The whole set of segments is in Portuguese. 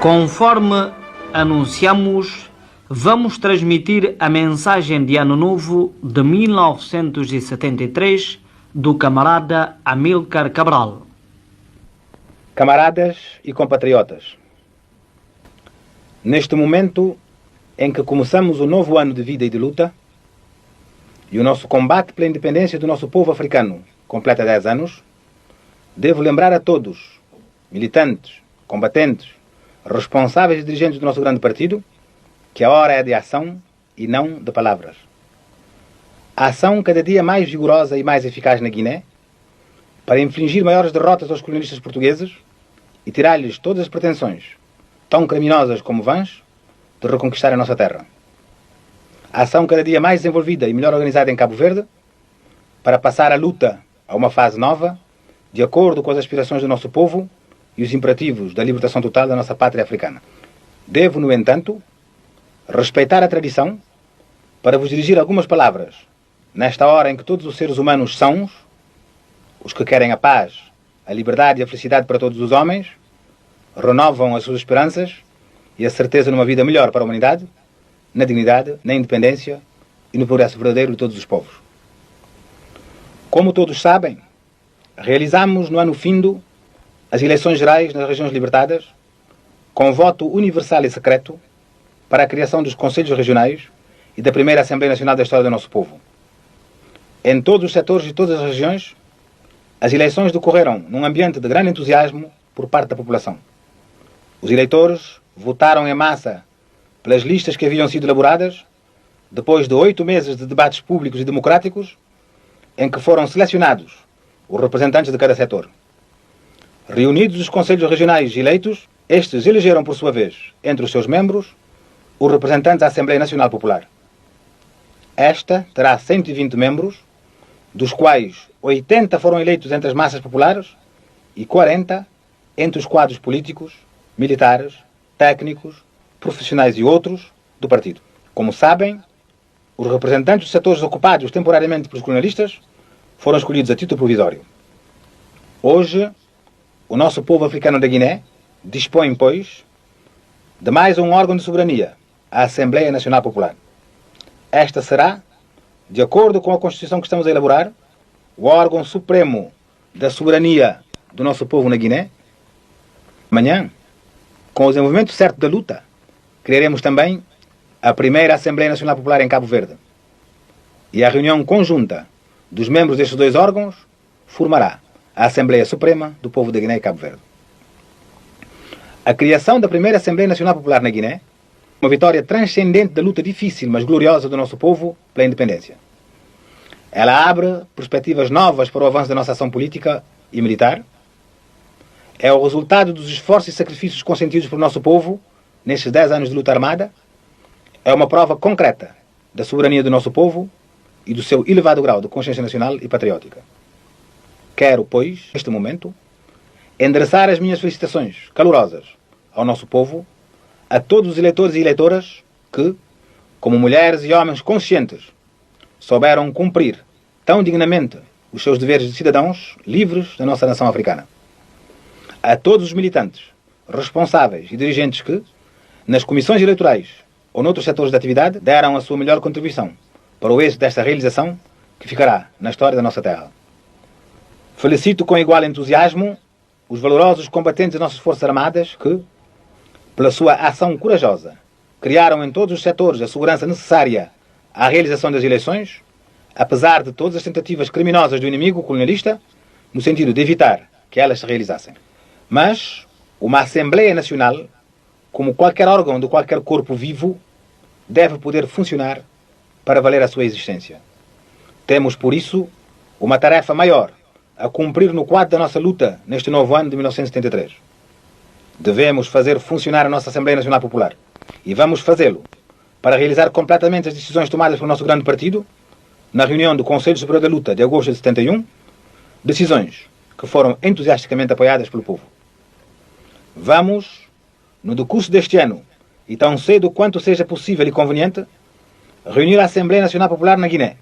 Conforme anunciamos, vamos transmitir a mensagem de Ano Novo de 1973 do camarada Amílcar Cabral. Camaradas e compatriotas, neste momento em que começamos o novo ano de vida e de luta, e o nosso combate pela independência do nosso povo africano completa 10 anos, devo lembrar a todos, militantes, combatentes, responsáveis e dirigentes do nosso grande partido, que a hora é de ação e não de palavras. A ação cada dia mais vigorosa e mais eficaz na Guiné, para infligir maiores derrotas aos colonialistas portugueses e tirar-lhes todas as pretensões, tão criminosas como vãs, de reconquistar a nossa terra. A ação cada dia mais desenvolvida e melhor organizada em Cabo Verde, para passar a luta a uma fase nova, de acordo com as aspirações do nosso povo e os imperativos da libertação total da nossa pátria africana. Devo, no entanto, respeitar a tradição para vos dirigir algumas palavras, nesta hora em que todos os seres humanos são os que querem a paz, a liberdade e a felicidade para todos os homens, renovam as suas esperanças e a certeza numa vida melhor para a humanidade, na dignidade, na independência e no progresso verdadeiro de todos os povos. Como todos sabem, realizamos no ano findo as eleições gerais nas regiões libertadas, com voto universal e secreto para a criação dos Conselhos Regionais e da primeira Assembleia Nacional da história do nosso povo. Em todos os setores e todas as regiões, as eleições decorreram num ambiente de grande entusiasmo por parte da população. Os eleitores votaram em massa pelas listas que haviam sido elaboradas, depois de 8 meses de debates públicos e democráticos, em que foram selecionados os representantes de cada setor. Reunidos os Conselhos Regionais eleitos, estes elegeram, por sua vez, entre os seus membros, os representantes da Assembleia Nacional Popular. Esta terá 120 membros, dos quais 80 foram eleitos entre as massas populares e 40 entre os quadros políticos, militares, técnicos, profissionais e outros do partido. Como sabem, os representantes dos setores ocupados temporariamente pelos colonialistas foram escolhidos a título provisório. Hoje, o nosso povo africano da Guiné dispõe, pois, de mais um órgão de soberania, a Assembleia Nacional Popular. Esta será, de acordo com a Constituição que estamos a elaborar, o órgão supremo da soberania do nosso povo na Guiné. Amanhã, com o desenvolvimento certo da luta, criaremos também a primeira Assembleia Nacional Popular em Cabo Verde. E a reunião conjunta dos membros destes dois órgãos formará a Assembleia Suprema do povo da Guiné e Cabo Verde. A criação da primeira Assembleia Nacional Popular na Guiné, uma vitória transcendente da luta difícil, mas gloriosa do nosso povo pela independência. Ela abre perspectivas novas para o avanço da nossa ação política e militar. É o resultado dos esforços e sacrifícios consentidos pelo nosso povo nestes 10 anos de luta armada. É uma prova concreta da soberania do nosso povo e do seu elevado grau de consciência nacional e patriótica. Quero, pois, neste momento, endereçar as minhas felicitações calorosas ao nosso povo, a todos os eleitores e eleitoras que, como mulheres e homens conscientes, souberam cumprir tão dignamente os seus deveres de cidadãos livres da nossa nação africana. A todos os militantes, responsáveis e dirigentes que, nas comissões eleitorais ou noutros setores de atividade, deram a sua melhor contribuição para o êxito desta realização que ficará na história da nossa terra. Felicito com igual entusiasmo os valorosos combatentes das nossas Forças Armadas que, pela sua ação corajosa, criaram em todos os setores a segurança necessária à realização das eleições, apesar de todas as tentativas criminosas do inimigo colonialista, no sentido de evitar que elas se realizassem. Mas uma Assembleia Nacional, como qualquer órgão de qualquer corpo vivo, deve poder funcionar para valer a sua existência. Temos, por isso, uma tarefa maior a cumprir no quadro da nossa luta neste novo ano de 1973. Devemos fazer funcionar a nossa Assembleia Nacional Popular. E vamos fazê-lo para realizar completamente as decisões tomadas pelo nosso grande partido na reunião do Conselho Superior da Luta de agosto de 71, decisões que foram entusiasticamente apoiadas pelo povo. Vamos, no decurso deste ano, e tão cedo quanto seja possível e conveniente, reunir a Assembleia Nacional Popular na Guiné,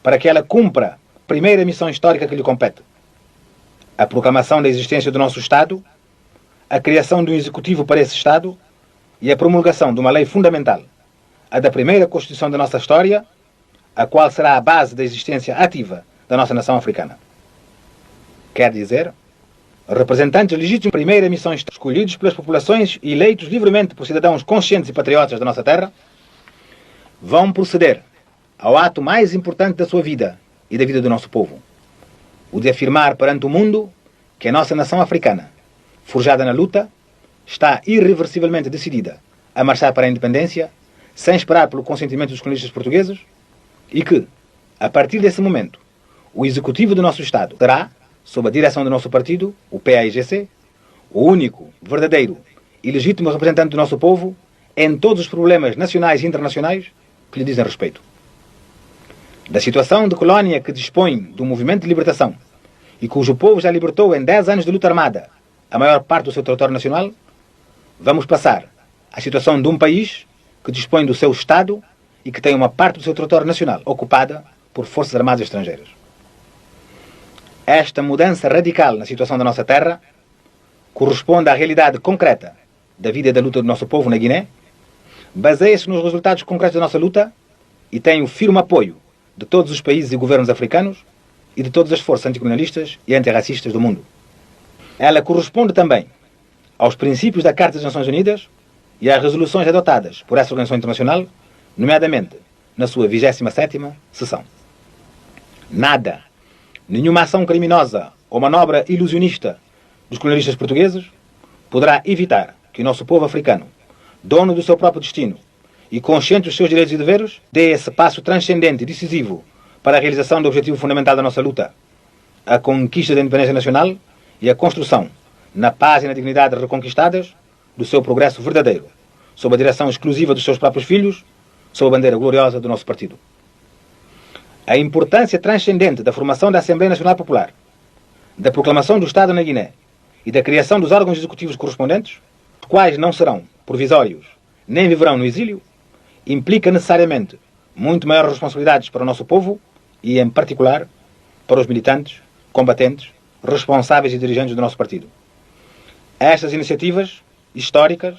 para que ela cumpra a primeira missão histórica que lhe compete: a proclamação da existência do nosso Estado, a criação de um executivo para esse Estado e a promulgação de uma lei fundamental, a da primeira Constituição da nossa história, a qual será a base da existência ativa da nossa nação africana. Quer dizer, representantes legítimos de primeira missão escolhidos pelas populações e eleitos livremente por cidadãos conscientes e patriotas da nossa terra, vão proceder ao ato mais importante da sua vida e da vida do nosso povo, o de afirmar perante o mundo que a nossa nação africana, forjada na luta, está irreversivelmente decidida a marchar para a independência, sem esperar pelo consentimento dos colonistas portugueses, e que, a partir desse momento, o executivo do nosso Estado será, sob a direção do nosso partido, o PAIGC, o único, verdadeiro e legítimo representante do nosso povo em todos os problemas nacionais e internacionais que lhe dizem respeito. Da situação de colónia que dispõe do movimento de libertação e cujo povo já libertou em 10 anos de luta armada a maior parte do seu território nacional, vamos passar à situação de um país que dispõe do seu Estado e que tem uma parte do seu território nacional ocupada por forças armadas estrangeiras. Esta mudança radical na situação da nossa terra corresponde à realidade concreta da vida e da luta do nosso povo na Guiné, baseia-se nos resultados concretos da nossa luta e tem o firme apoio de todos os países e governos africanos e de todas as forças anticolonialistas e antirracistas do mundo. Ela corresponde também aos princípios da Carta das Nações Unidas e às resoluções adotadas por essa organização internacional, nomeadamente na sua 27ª sessão. Nada, nenhuma ação criminosa ou manobra ilusionista dos colonialistas portugueses poderá evitar que o nosso povo africano, dono do seu próprio destino e consciente dos seus direitos e deveres, dê esse passo transcendente e decisivo para a realização do objetivo fundamental da nossa luta, a conquista da independência nacional e a construção, na paz e na dignidade reconquistadas, do seu progresso verdadeiro, sob a direção exclusiva dos seus próprios filhos, sob a bandeira gloriosa do nosso partido. A importância transcendente da formação da Assembleia Nacional Popular, da proclamação do Estado na Guiné e da criação dos órgãos executivos correspondentes, os quais não serão provisórios nem viverão no exílio, implica necessariamente muito maiores responsabilidades para o nosso povo e, em particular, para os militantes, combatentes, responsáveis e dirigentes do nosso partido. Estas iniciativas históricas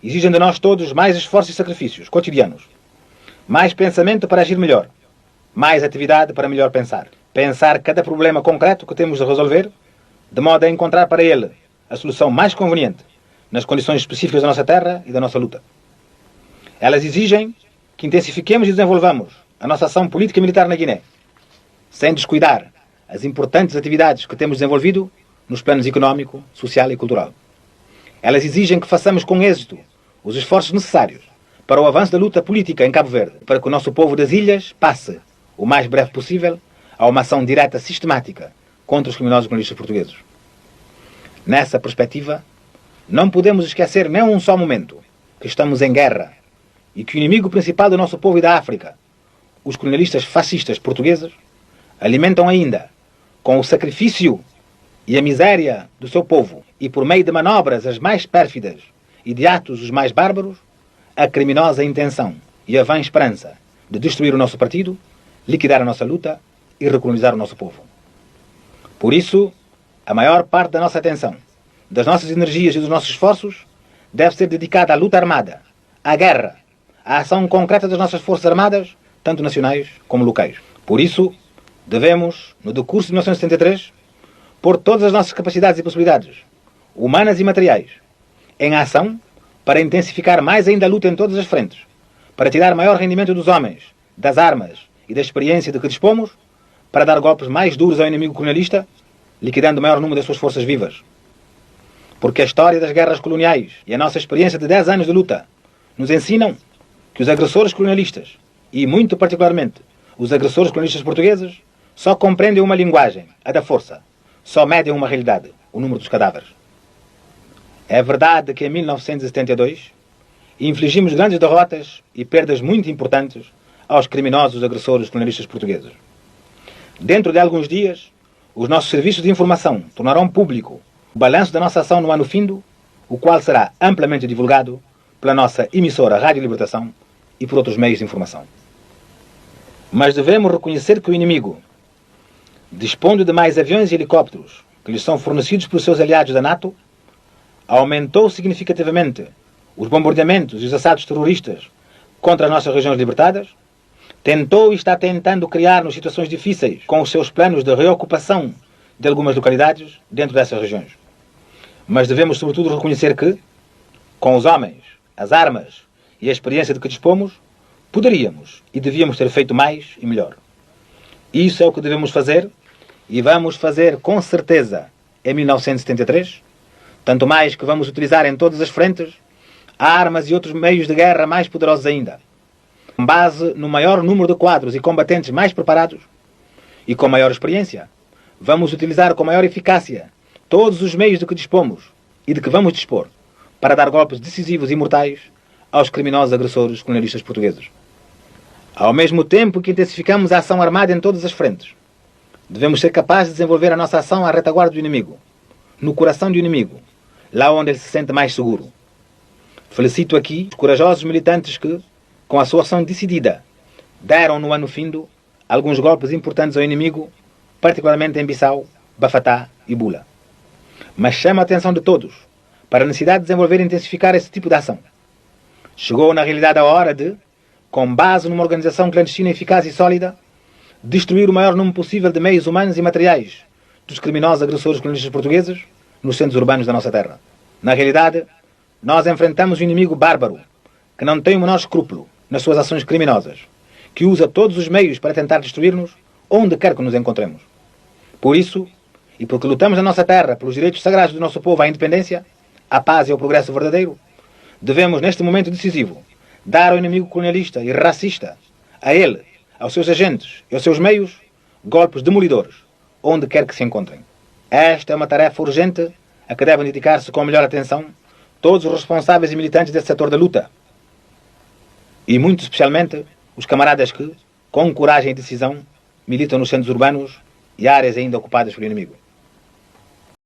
exigem de nós todos mais esforços e sacrifícios cotidianos, mais pensamento para agir melhor, mais atividade para melhor pensar. Pensar cada problema concreto que temos de resolver, de modo a encontrar para ele a solução mais conveniente nas condições específicas da nossa terra e da nossa luta. Elas exigem que intensifiquemos e desenvolvamos a nossa ação política e militar na Guiné, sem descuidar as importantes atividades que temos desenvolvido nos planos económico, social e cultural. Elas exigem que façamos com êxito os esforços necessários para o avanço da luta política em Cabo Verde, para que o nosso povo das ilhas passe, o mais breve possível, a uma ação direta sistemática contra os criminosos colonialistas portugueses. Nessa perspectiva, não podemos esquecer nem um só momento que estamos em guerra e que o inimigo principal do nosso povo e da África, os colonialistas fascistas portugueses, alimentam ainda, com o sacrifício e a miséria do seu povo e por meio de manobras as mais pérfidas e de atos os mais bárbaros, a criminosa intenção e a vã esperança de destruir o nosso partido, liquidar a nossa luta e recolonizar o nosso povo. Por isso, a maior parte da nossa atenção, das nossas energias e dos nossos esforços deve ser dedicada à luta armada, à guerra, à ação concreta das nossas forças armadas, tanto nacionais como locais. Por isso, devemos, no decurso de 1973, pôr todas as nossas capacidades e possibilidades, humanas e materiais, em ação para intensificar mais ainda a luta em todas as frentes, para tirar maior rendimento dos homens, das armas e da experiência de que dispomos, para dar golpes mais duros ao inimigo colonialista, liquidando o maior número das suas forças vivas. Porque a história das guerras coloniais e a nossa experiência de 10 anos de luta nos ensinam que os agressores colonialistas, e muito particularmente os agressores colonialistas portugueses, só compreendem uma linguagem, a da força, só medem uma realidade, o número dos cadáveres. É verdade que em 1972 infligimos grandes derrotas e perdas muito importantes aos criminosos agressores colonialistas portugueses. Dentro de alguns dias, os nossos serviços de informação tornarão público o balanço da nossa ação no ano findo, o qual será amplamente divulgado pela nossa emissora Rádio Libertação e por outros meios de informação. Mas devemos reconhecer que o inimigo, dispondo de mais aviões e helicópteros que lhes são fornecidos pelos seus aliados da NATO, aumentou significativamente os bombardeamentos e os assaltos terroristas contra as nossas regiões libertadas, tentou e está tentando criar-nos situações difíceis com os seus planos de reocupação de algumas localidades dentro dessas regiões. Mas devemos sobretudo reconhecer que, com os homens, as armas e a experiência de que dispomos, poderíamos e devíamos ter feito mais e melhor. Isso é o que devemos fazer e vamos fazer com certeza em 1973, tanto mais que vamos utilizar em todas as frentes armas e outros meios de guerra mais poderosos ainda, com base no maior número de quadros e combatentes mais preparados e com maior experiência. Vamos utilizar com maior eficácia todos os meios de que dispomos e de que vamos dispor para dar golpes decisivos e mortais aos criminosos agressores colonialistas portugueses. Ao mesmo tempo que intensificamos a ação armada em todas as frentes, devemos ser capazes de desenvolver a nossa ação à retaguarda do inimigo, no coração do inimigo, lá onde ele se sente mais seguro. Felicito aqui os corajosos militantes que, com a sua ação decidida, deram no ano findo alguns golpes importantes ao inimigo, particularmente em Bissau, Bafatá e Bula. Mas chamo a atenção de todos para a necessidade de desenvolver e intensificar esse tipo de ação. Chegou na realidade a hora de, com base numa organização clandestina eficaz e sólida, destruir o maior número possível de meios humanos e materiais dos criminosos agressores colonialistas portugueses nos centros urbanos da nossa terra. Na realidade, nós enfrentamos um inimigo bárbaro, que não tem o menor escrúpulo nas suas ações criminosas, que usa todos os meios para tentar destruir-nos onde quer que nos encontremos. Por isso, e porque lutamos na nossa terra pelos direitos sagrados do nosso povo à independência, à paz e ao progresso verdadeiro, devemos, neste momento decisivo, dar ao inimigo colonialista e racista, a ele, aos seus agentes e aos seus meios, golpes demolidores, onde quer que se encontrem. Esta é uma tarefa urgente a que devem dedicar-se com melhor atenção todos os responsáveis e militantes desse setor da luta. E muito especialmente os camaradas que, com coragem e decisão, militam nos centros urbanos e áreas ainda ocupadas pelo inimigo.